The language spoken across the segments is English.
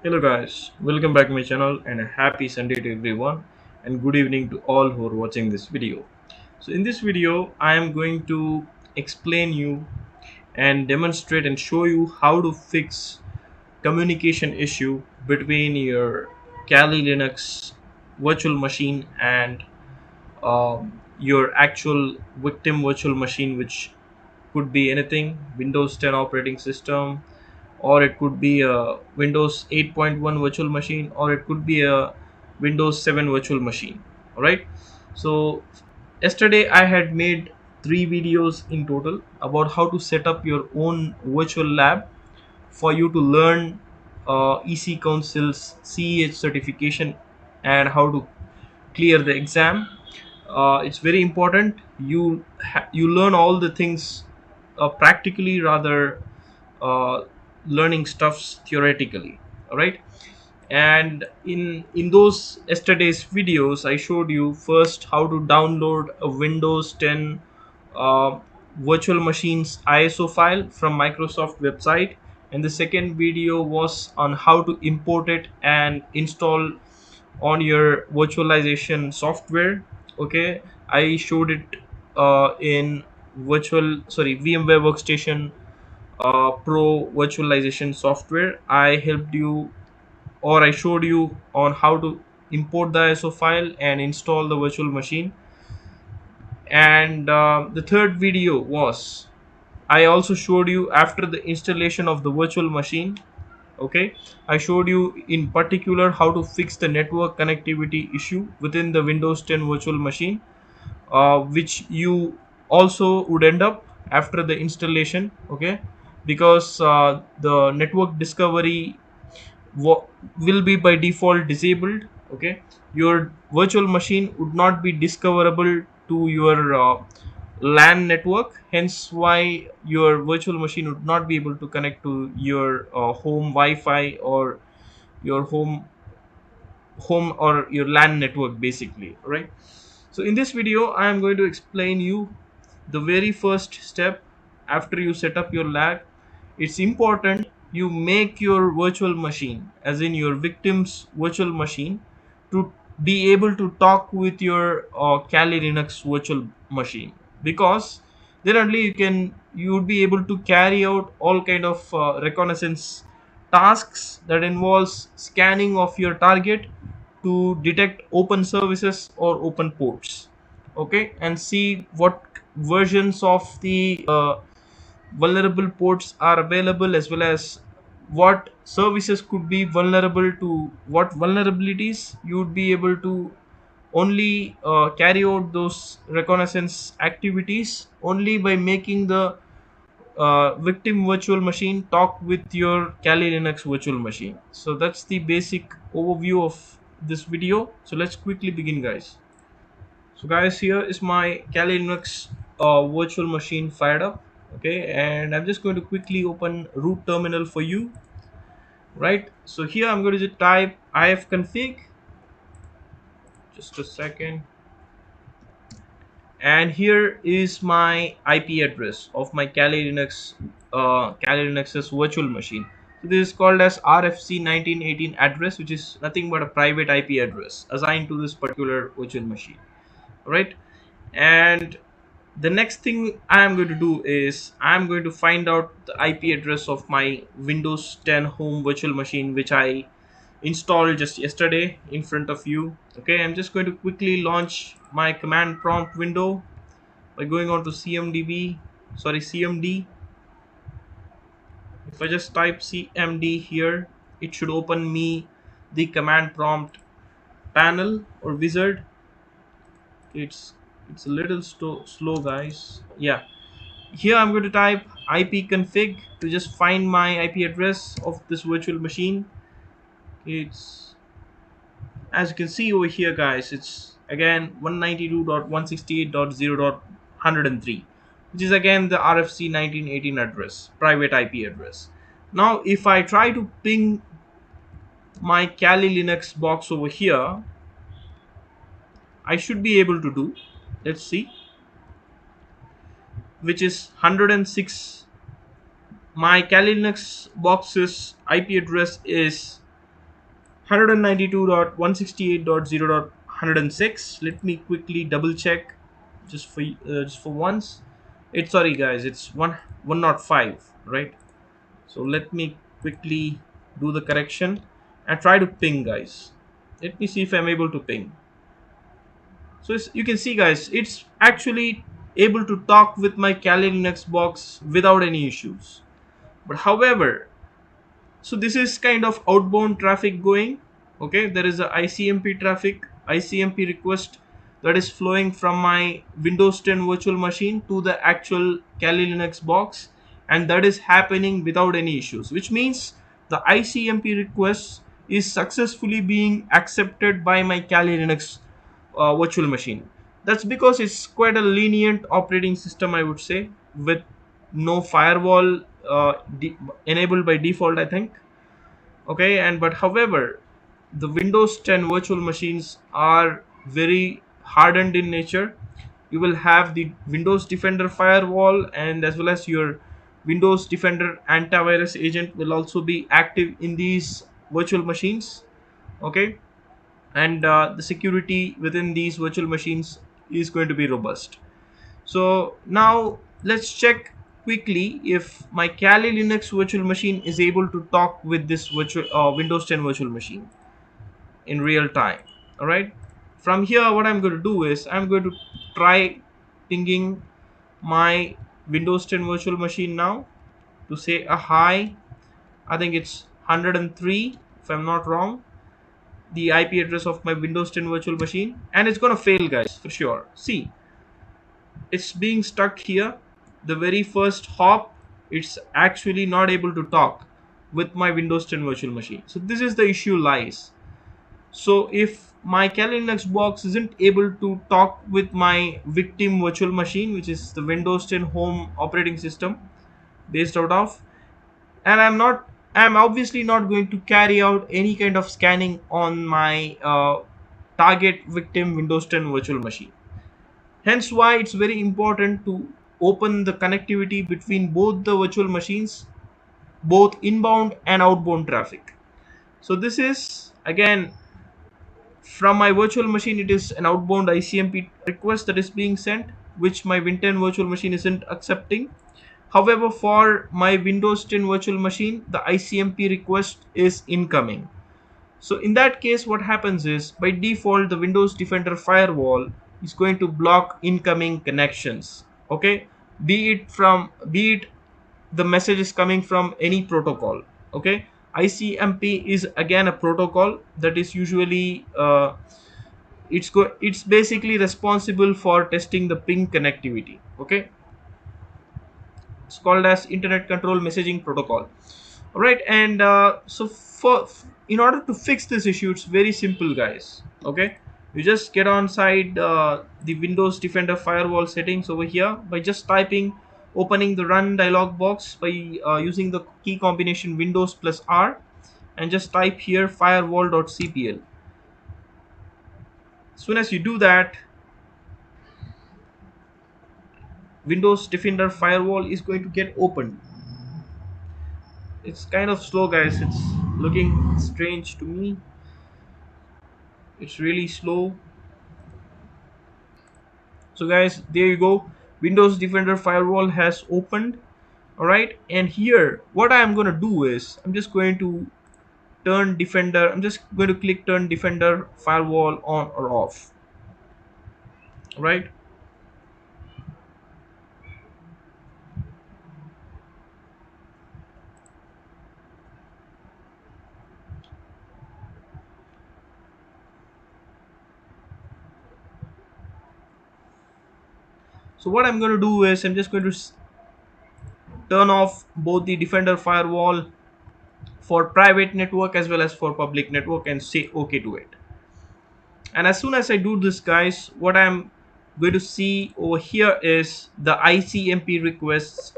Hello guys, welcome back to my channel and a happy Sunday to everyone and good evening to all who are watching this video. So in this video I am going to explain you and demonstrate and show you how to fix communication issue between your Kali Linux virtual machine and your actual victim virtual machine, which could be anything: Windows 10 operating system, or it could be a Windows 8.1 virtual machine, or it could be a Windows 7 virtual machine. All right. So yesterday I had made 3 videos in total about how to set up your own virtual lab for you to learn EC Council's CEH certification and how to clear the exam. It's very important you learn all the things practically rather uh, learning stuffs theoretically. All right. And in those yesterday's videos I showed you first how to download a Windows 10 uh, virtual machines ISO file from Microsoft website, and the second video was on how to import it and install on your virtualization software. Okay, I showed it in VMware Workstation Pro virtualization software. I helped you, or I showed you on how to import the ISO file and install the virtual machine. And the third video was I also showed you after the installation of the virtual machine. Okay, I showed you in particular how to fix the network connectivity issue within the Windows 10 virtual machine, which you also would end up after the installation. Okay, because the network discovery wa- will be by default disabled. Okay, your virtual machine would not be discoverable to your LAN network, hence why your virtual machine would not be able to connect to your home Wi-Fi or your home or your LAN network basically. Right. So in this video I am going to explain you the very first step after you set up your lab. It's important you make your virtual machine, as in your victim's virtual machine, to be able to talk with your Kali Linux virtual machine, because then only you would be able to carry out all kind of reconnaissance tasks that involves scanning of your target to detect open services or open ports. Okay, and see what versions of the vulnerable ports are available, as well as what services could be vulnerable to what vulnerabilities. You would be able to only carry out those reconnaissance activities only by making the victim virtual machine talk with your Kali Linux virtual machine. So that's the basic overview of this video. So let's quickly begin, guys. So guys, here is my Kali Linux virtual machine fired up. Okay, and I'm just going to quickly open root terminal for you. Right. So here I'm going to just type ifconfig. Just a second. And here is my IP address of my Kali Linux's virtual machine. So this is called as RFC 1918 address, which is nothing but a private IP address assigned to this particular virtual machine. Right. And the next thing I am going to do is I am going to find out the IP address of my Windows 10 home virtual machine, which I installed just yesterday in front of you. Okay, I'm just going to quickly launch my command prompt window by going on to CMD. If I just type CMD here, it should open me the command prompt panel or wizard. It's a little slow, guys. Yeah, here I'm going to type ipconfig to just find my IP address of this virtual machine. It's, as you can see over here, guys, it's again 192.168.0.103, which is again the RFC 1918 address, private IP address. Now if I try to ping my Kali Linux box over here, I should be able to do, let's see, which is 106. My Kali Linux box's IP address is 192.168.0.106. Let me quickly double check just for once. It's sorry guys, it's 105, right? So let me quickly do the correction and try to ping, guys. Let me see if I'm able to ping. So you can see guys, it's actually able to talk with my Kali Linux box without any issues. But however, so this is kind of outbound traffic going. Okay, there is a ICMP traffic, ICMP request that is flowing from my Windows 10 virtual machine to the actual Kali Linux box, and that is happening without any issues, which means the ICMP request is successfully being accepted by my Kali Linux virtual machine. That's because it's quite a lenient operating system, I would say, with no firewall enabled by default, I think. Okay, and but however, the Windows 10 virtual machines are very hardened in nature. You will have the Windows Defender firewall, and as well as your Windows Defender antivirus agent will also be active in these virtual machines. Okay, and the security within these virtual machines is going to be robust. So now let's check quickly if my Kali Linux virtual machine is able to talk with this virtual Windows 10 virtual machine in real time. All right. From here, what I'm going to do is I'm going to try pinging my Windows 10 virtual machine now to say a hi. I think it's 103 if I'm not wrong. The IP address of my Windows 10 virtual machine, and it's gonna fail, guys, for sure. See, it's being stuck here. The very first hop, it's actually not able to talk with my Windows 10 virtual machine. So this is the issue lies. So if my Kali Linux box isn't able to talk with my victim virtual machine, which is the Windows 10 home operating system based out of, and I'm obviously not going to carry out any kind of scanning on my target victim Windows 10 virtual machine. Hence why it's very important to open the connectivity between both the virtual machines, both inbound and outbound traffic. So this is again from my virtual machine, it is an outbound ICMP request that is being sent, which my Win 10 virtual machine isn't accepting. However, for my Windows 10 virtual machine, the ICMP request is incoming. So in that case, what happens is by default, the Windows Defender firewall is going to block incoming connections. Okay, be it the message is coming from any protocol. Okay, ICMP is again a protocol that is usually it's basically responsible for testing the ping connectivity. Okay, it's called as Internet Control Messaging Protocol. All right, and so for in order to fix this issue, it's very simple, guys. Okay, you just get on side the Windows Defender firewall settings over here by just typing, opening the run dialog box by using the key combination Windows plus R, and just type here firewall.cpl. As soon as you do that, Windows Defender firewall is going to get opened. It's kind of slow, guys. It's looking strange to me. It's really slow. So guys, there you go. Windows Defender firewall has opened. All right, and here what I'm going to do is I'm just going to turn Defender. I'm just going to click turn Defender firewall on or off. All right. So what I'm going to do is I'm just going to turn off both the Defender firewall for private network as well as for public network and say okay to it. And as soon as I do this, guys, what I'm going to see over here is the ICMP requests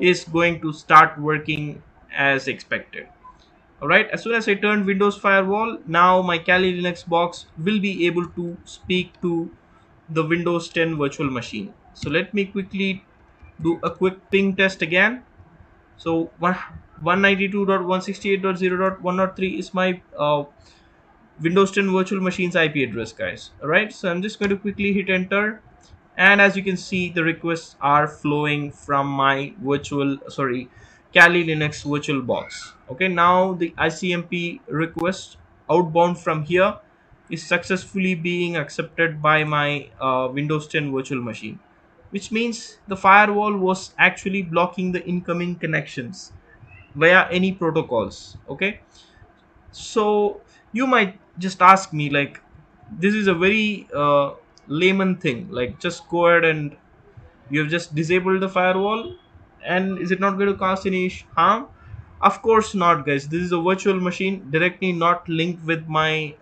is going to start working as expected. All right, as soon as I turn Windows firewall, now my Kali Linux box will be able to speak to the Windows 10 virtual machine. So let me quickly do a quick ping test again. So 192.168.0.103 is my Windows 10 virtual machine's IP address, guys. All right, so I'm just going to quickly hit enter, and as you can see, the requests are flowing from my Kali Linux virtual box. Okay, now the ICMP request outbound from here is successfully being accepted by my Windows 10 virtual machine, which means the firewall was actually blocking the incoming connections via any protocols. Okay, so you might just ask me, like, this is a very layman thing, like just go ahead and you have just disabled the firewall, and is it not going to cause any harm? Of course not, guys. This is a virtual machine directly not linked with my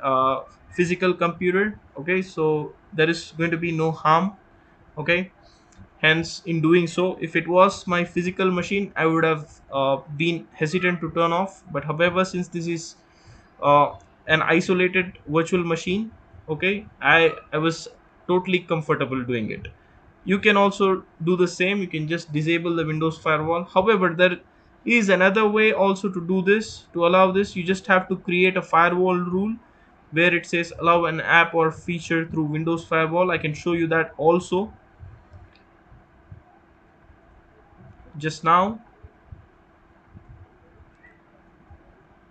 physical computer. Okay, so there is going to be no harm. Okay, hence in doing so, if it was my physical machine, I would have been hesitant to turn off. But however, since this is uh, an isolated virtual machine, okay, I was totally comfortable doing it. You can also do the same. You can just disable the Windows firewall. However, there is another way also to do this. To allow this, you just have to create a firewall rule where it says allow an app or feature through Windows firewall. I can show you that also just now.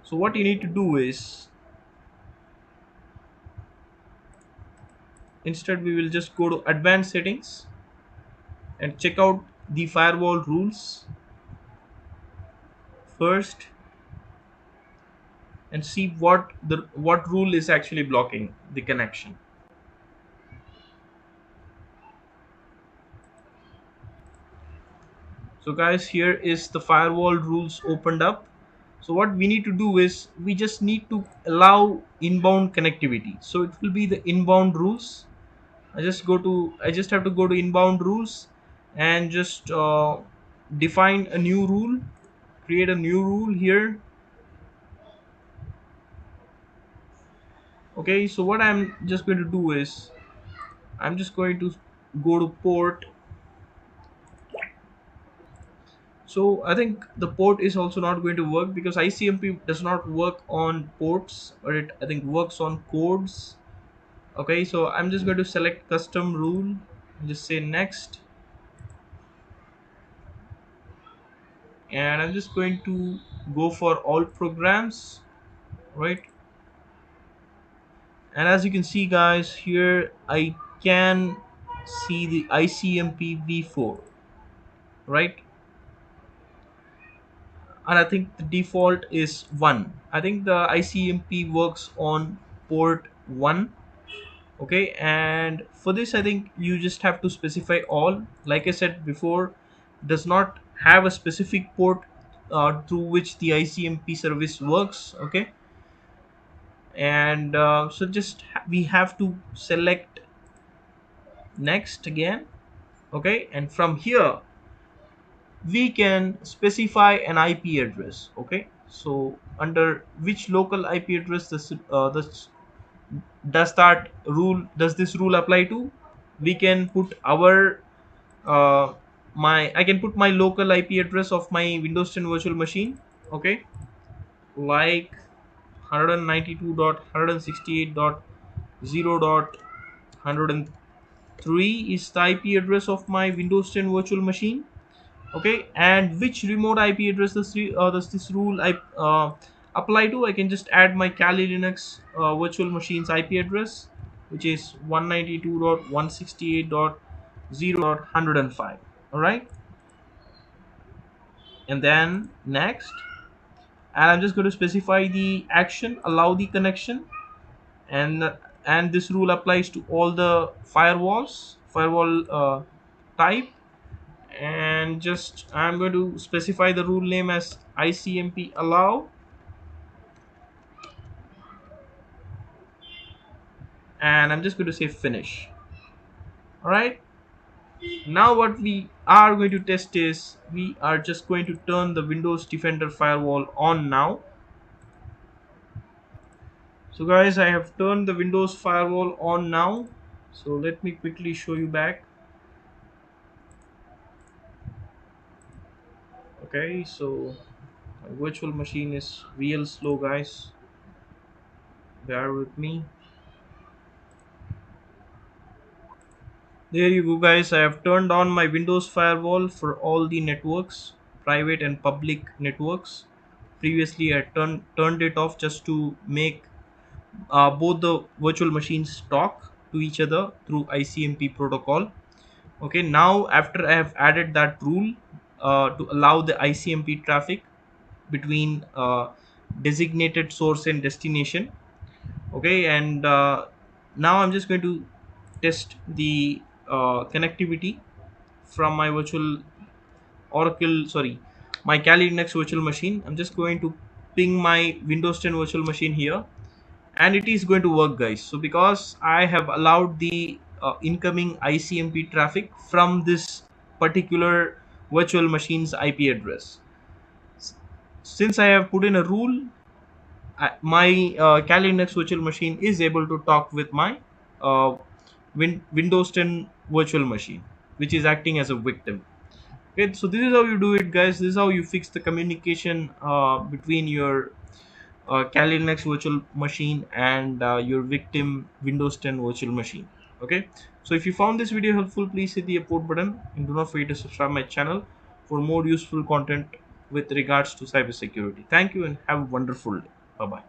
So what you need to do is, instead we will just go to advanced settings and check out the firewall rules first, and see what rule is actually blocking the connection. So guys, here is the firewall rules opened up. So what we need to do is we just need to allow inbound connectivity. So it will be the inbound rules. I just have to go to inbound rules and just define a new rule, create a new rule here. Okay, so what I'm just going to do is I'm just going to go to port. So I think the port is also not going to work because ICMP does not work on ports, or it I think works on codes. Okay, so I'm just going to select custom rule and just say next, and I'm just going to go for all programs, right? And as you can see, guys, here I can see the ICMP v4, right? And I think the default is 1. I think the ICMP works on port 1. Okay, and for this I think you just have to specify all. Like I said before, does not have a specific port through which the ICMP service works. Okay, and so we have to select next again. Okay, and from here we can specify an IP address. Okay, so under which local IP address does this rule apply to? We can put our my I can put my local IP address of my Windows 10 virtual machine. Okay, like 192.168.0.103 is the IP address of my Windows 10 virtual machine. Okay, and which remote IP address does this rule I apply to? I can just add my Kali Linux virtual machine's IP address, which is 192.168.0.105. All right, and then next, and I'm just going to specify the action allow the connection, and this rule applies to all the firewall type. And just I'm going to specify the rule name as ICMP allow, and I'm just going to say finish. All right, now what we are going to test is we are just going to turn the Windows Defender firewall on now. So guys, I have turned the Windows firewall on now. So let me quickly show you back. Okay, so my virtual machine is real slow, guys. Bear with me. There you go, guys. I have turned on my Windows firewall for all the networks, private and public networks. Previously, I turned it off just to make both the virtual machines talk to each other through ICMP protocol. Okay, now after I have added that rule to allow the ICMP traffic between designated source and destination. Okay, and now I'm just going to test the connectivity from my virtual Oracle, sorry, my Kali Linux virtual machine. I'm just going to ping my Windows 10 virtual machine here, and it is going to work, guys. So because I have allowed the incoming ICMP traffic from this particular virtual machine's IP address, since I have put in a rule, my Kali Linux virtual machine is able to talk with my uh, Windows 10 virtual machine, which is acting as a victim. Okay, so this is how you do it, guys. This is how you fix the communication between your Kali Linux virtual machine and your victim Windows 10 virtual machine. Okay, so if you found this video helpful, please hit the support button and do not forget to subscribe my channel for more useful content with regards to cybersecurity. Thank you and have a wonderful day. Bye bye.